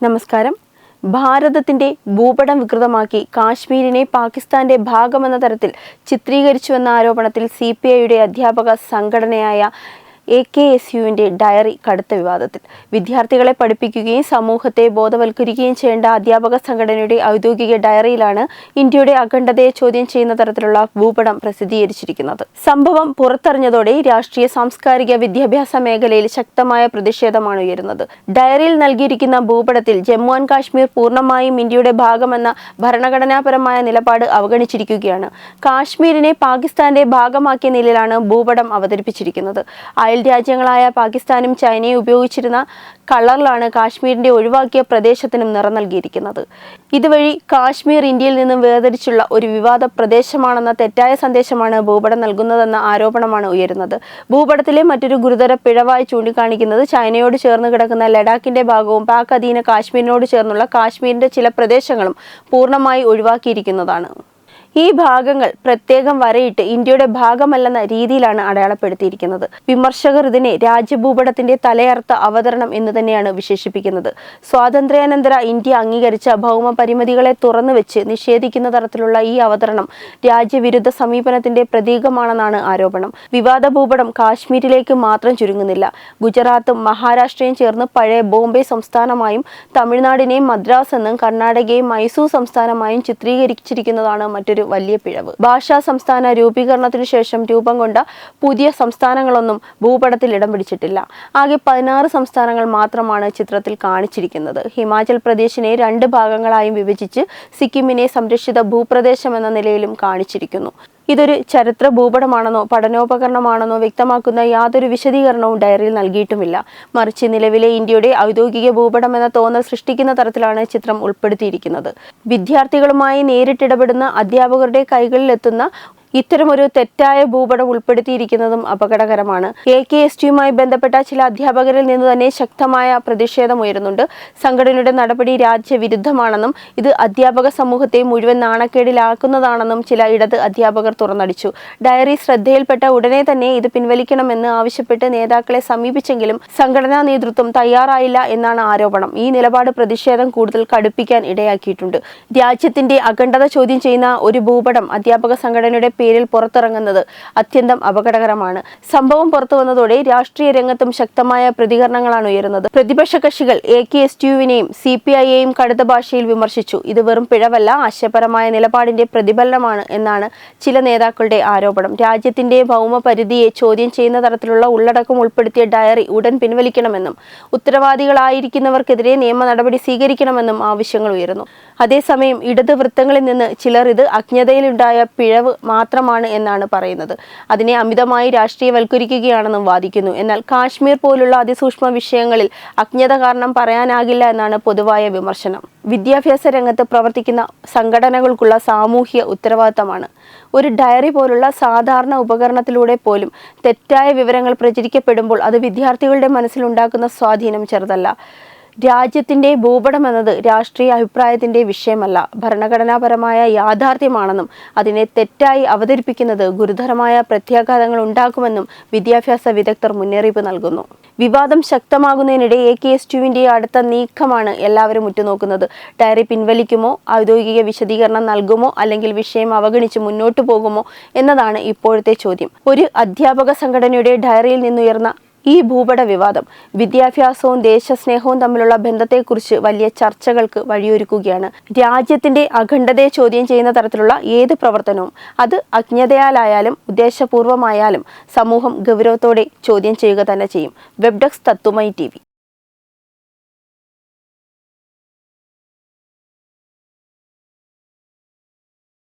നമസ്കാരം. ഭാരതത്തിന്റെ ഭൂപടം വികൃതമാക്കി കാശ്മീരിനെ പാകിസ്ഥാന്റെ ഭാഗമെന്ന തരത്തിൽ ചിത്രീകരിച്ചുവെന്ന ആരോപണത്തിൽ CPIയുടെ അധ്യാപക സംഘടനയായ AKSUവിന്റെ ഡയറി കടുത്ത വിവാദത്തിൽ. വിദ്യാർത്ഥികളെ പഠിപ്പിക്കുകയും സമൂഹത്തെ ബോധവൽക്കരിക്കുകയും ചെയ്യേണ്ട അധ്യാപക സംഘടനയുടെ ഔദ്യോഗിക ഡയറിയിലാണ് ഇന്ത്യയുടെ അഖണ്ഡതയെ ചോദ്യം ചെയ്യുന്ന തരത്തിലുള്ള ഭൂപടം പ്രസിദ്ധീകരിച്ചിരിക്കുന്നത്. സംഭവം പുറത്തറിഞ്ഞതോടെ രാഷ്ട്രീയ സാംസ്കാരിക വിദ്യാഭ്യാസ മേഖലയിൽ ശക്തമായ പ്രതിഷേധമാണ് ഉയരുന്നത്. ഡയറിയിൽ നൽകിയിരിക്കുന്ന ഭൂപടത്തിൽ ജമ്മു ആൻഡ് കാശ്മീർ പൂർണ്ണമായും ഇന്ത്യയുടെ ഭാഗമെന്ന ഭരണഘടനാപരമായ നിലപാട് അവഗണിച്ചിരിക്കുകയാണ്. കാശ്മീരിനെ പാകിസ്ഥാന്റെ ഭാഗമാക്കിയ നിലയിലാണ് ഭൂപടം അവതരിപ്പിച്ചിരിക്കുന്നത്. രാജ്യങ്ങളായ പാകിസ്ഥാനും ചൈനയും ഉപയോഗിച്ചിരുന്ന കളറിലാണ് കാശ്മീരിന്റെ ഒഴിവാക്കിയ പ്രദേശത്തിനും നിറം നൽകിയിരിക്കുന്നത്. ഇതുവഴി കാശ്മീർ ഇന്ത്യയിൽ നിന്നും വേർതിരിച്ചുള്ള ഒരു വിവാദ പ്രദേശമാണെന്ന തെറ്റായ സന്ദേശമാണ് ഭൂപടം നൽകുന്നതെന്ന ആരോപണമാണ് ഉയരുന്നത്. ഭൂപടത്തിലെ മറ്റൊരു ഗുരുതര പിഴവായി ചൂണ്ടിക്കാണിക്കുന്നത് ചൈനയോട് ചേർന്ന് കിടക്കുന്ന ലഡാക്കിന്റെ ഭാഗവും പാക് അധീന കാശ്മീരിനോട് ചേർന്നുള്ള കാശ്മീരിന്റെ ചില പ്രദേശങ്ങളും പൂർണ്ണമായി ഒഴിവാക്കിയിരിക്കുന്നതാണ്. ഈ ഭാഗങ്ങൾ പ്രത്യേകം വരയിട്ട് ഇന്ത്യയുടെ ഭാഗമല്ലെന്ന രീതിയിലാണ് അടയാളപ്പെടുത്തിയിരിക്കുന്നത്. വിമർശകർ ഇതിനെ രാജ്യഭൂപടത്തിന്റെ തലയർത്ത അവതരണം എന്ന് തന്നെയാണ് വിശേഷിപ്പിക്കുന്നത്. സ്വാതന്ത്ര്യാനന്തര ഇന്ത്യ അംഗീകരിച്ച ഭൗമ പരിമിതികളെ തുറന്നുവെച്ച് നിഷേധിക്കുന്ന തരത്തിലുള്ള ഈ അവതരണം രാജ്യവിരുദ്ധ സമീപനത്തിന്റെ പ്രതീകമാണെന്നാണ് ആരോപണം. വിവാദ ഭൂപടം കാശ്മീരിലേക്ക് മാത്രം ചുരുങ്ങുന്നില്ല. ഗുജറാത്തും മഹാരാഷ്ട്രയും ചേർന്ന് പഴയ ബോംബെ സംസ്ഥാനമായും തമിഴ്നാടിനെയും മദ്രാസ് എന്നും കർണാടകയെയും മൈസൂർ സംസ്ഥാനമായും ചിത്രീകരിച്ചിരിക്കുന്നതാണ് മറ്റൊരു വലിയ പിഴവ്. ഭാഷാ സംസ്ഥാന രൂപീകരണത്തിനു ശേഷം രൂപം കൊണ്ട പുതിയ സംസ്ഥാനങ്ങളൊന്നും ഭൂപടത്തിൽ ഇടം പിടിച്ചിട്ടില്ല. ആകെ 16 സംസ്ഥാനങ്ങൾ മാത്രമാണ് ചിത്രത്തിൽ കാണിച്ചിരിക്കുന്നത്. ഹിമാചൽ പ്രദേശിനെ 2 ഭാഗങ്ങളായും വിഭജിച്ച് സിക്കിമിനെ സംരക്ഷിത ഭൂപ്രദേശം എന്ന നിലയിലും കാണിച്ചിരിക്കുന്നു. ഇതൊരു ചരിത്ര ഭൂപടമാണെന്നോ പഠനോപകരണമാണെന്നോ വ്യക്തമാക്കുന്ന യാതൊരു വിശദീകരണവും ഡയറിയിൽ നൽകിയിട്ടുമില്ല. മറിച്ച് നിലവിലെ ഇന്ത്യയുടെ ഔദ്യോഗിക ഭൂപടം എന്ന തോന്നൽ സൃഷ്ടിക്കുന്ന തരത്തിലാണ് ചിത്രം ഉൾപ്പെടുത്തിയിരിക്കുന്നത്. വിദ്യാർത്ഥികളുമായി നേരിട്ടിടപെടുന്ന അധ്യാപകരുടെ കൈകളിലെത്തുന്ന ഇത്തരമൊരു തെറ്റായ ഭൂപടം ഉൾപ്പെടുത്തിയിരിക്കുന്നതും അപകടകരമാണ്. AKSUമായി ബന്ധപ്പെട്ട ചില അധ്യാപകരിൽ നിന്ന് തന്നെ ശക്തമായ പ്രതിഷേധമുയരുന്നുണ്ട്. സംഘടനയുടെ നടപടി രാജ്യവിരുദ്ധമാണെന്നും ഇത് അധ്യാപക സമൂഹത്തെ മുഴുവൻ നാണക്കേടിലാക്കുന്നതാണെന്നും ചില ഇടത് അധ്യാപകർ തുറന്നടിച്ചു. ഡയറി ശ്രദ്ധയിൽപ്പെട്ട ഉടനെ തന്നെ ഇത് പിൻവലിക്കണമെന്ന് ആവശ്യപ്പെട്ട് നേതാക്കളെ സമീപിച്ചെങ്കിലും സംഘടനാ നേതൃത്വം തയ്യാറായില്ല എന്നാണ് ആരോപണം. ഈ നിലപാട് പ്രതിഷേധം കൂടുതൽ കടുപ്പിക്കാൻ ഇടയാക്കിയിട്ടുണ്ട്. രാജ്യത്തിന്റെ അഖണ്ഡത ചോദ്യം ചെയ്യുന്ന ഒരു ഭൂപടം അധ്യാപക സംഘടനയുടെ പേരിൽ പുറത്തിറങ്ങുന്നത് അത്യന്തം അപകടകരമാണ്. സംഭവം പുറത്തു വന്നതോടെ രാഷ്ട്രീയ രംഗത്തും ശക്തമായ പ്രതികരണങ്ങളാണ് ഉയരുന്നത്. പ്രതിപക്ഷ കക്ഷികൾ AKSUവിനെയും CPIയെയും കടുത്ത ഭാഷയിൽ വിമർശിച്ചു. ഇത് വെറും പിഴവല്ല, ആശയപരമായ നിലപാടിന്റെ പ്രതിഫലനമാണ് എന്നാണ് ചില നേതാക്കളുടെ ആരോപണം. രാജ്യത്തിന്റെ ഭൗമ പരിധിയെ ചോദ്യം ചെയ്യുന്ന തരത്തിലുള്ള ഉള്ളടക്കം ഉൾപ്പെടുത്തിയ ഡയറി ഉടൻ പിൻവലിക്കണമെന്നും ഉത്തരവാദികളായിരിക്കുന്നവർക്കെതിരെ നിയമ നടപടി സ്വീകരിക്കണമെന്നും ആവശ്യങ്ങൾ ഉയരുന്നു. അതേസമയം ഇടത് വൃത്തങ്ങളിൽ നിന്ന് ചിലർ ഇത് അജ്ഞതയിലുണ്ടായ പിഴവ് മാത്രമാണ് എന്നാണ് പറയുന്നത്. അതിനെ അമിതമായി രാഷ്ട്രീയവൽക്കരിക്കുകയാണെന്നും വാദിക്കുന്നു. എന്നാൽ കാശ്മീർ പോലുള്ള അതിസൂക്ഷ്മ വിഷയങ്ങളിൽ അജ്ഞത കാരണം പറയാനാകില്ല എന്നാണ് പൊതുവായ വിമർശനം. വിദ്യാഭ്യാസ രംഗത്ത് പ്രവർത്തിക്കുന്ന സംഘടനകൾക്കുള്ള സാമൂഹ്യ ഉത്തരവാദിത്തമാണ്. ഒരു ഡയറി പോലുള്ള സാധാരണ ഉപകരണത്തിലൂടെ പോലും തെറ്റായ വിവരങ്ങൾ പ്രചരിക്കപ്പെടുമ്പോൾ അത് വിദ്യാർത്ഥികളുടെ മനസ്സിലുണ്ടാക്കുന്ന സ്വാധീനം ചെറുതല്ല. രാജ്യത്തിന്റെ ഭൂപടം എന്നത് രാഷ്ട്രീയ അഭിപ്രായത്തിന്റെ വിഷയമല്ല, ഭരണഘടനാപരമായ യാഥാർത്ഥ്യമാണെന്നും അതിനെ തെറ്റായി അവതരിപ്പിക്കുന്നത് ഗുരുതരമായ പ്രത്യാഘാതങ്ങൾ ഉണ്ടാക്കുമെന്നും വിദ്യാഭ്യാസ വിദഗ്ധർ മുന്നറിയിപ്പ് നൽകുന്നു. വിവാദം ശക്തമാകുന്നതിനിടെ AKSUവിന്റെ അടുത്ത നീക്കമാണ് എല്ലാവരും ഉറ്റുനോക്കുന്നത്. ഡയറി പിൻവലിക്കുമോ, ഔദ്യോഗിക വിശദീകരണം നൽകുമോ, അല്ലെങ്കിൽ വിഷയം അവഗണിച്ച് മുന്നോട്ടു പോകുമോ എന്നതാണ് ഇപ്പോഴത്തെ ചോദ്യം. ഒരു അധ്യാപക സംഘടനയുടെ ഡയറിയിൽ നിന്നുയർന്ന ഈ ഭൂപട വിവാദം വിദ്യാഭ്യാസവും ദേശസ്നേഹവും തമ്മിലുള്ള ബന്ധത്തെക്കുറിച്ച് വലിയ ചർച്ചകൾക്ക് വഴിയൊരുക്കുകയാണ്. രാജ്യത്തിന്റെ അഖണ്ഡതയെ ചോദ്യം ചെയ്യുന്ന തരത്തിലുള്ള ഏത് പ്രവർത്തനവും അത് അജ്ഞതയാലായാലും ഉദ്ദേശപൂർവമായാലും സമൂഹം ഗൗരവത്തോടെ ചോദ്യം ചെയ്യുക തന്നെ ചെയ്യും. വെബ് ഡെസ്ക് തത്തുമൈ TV.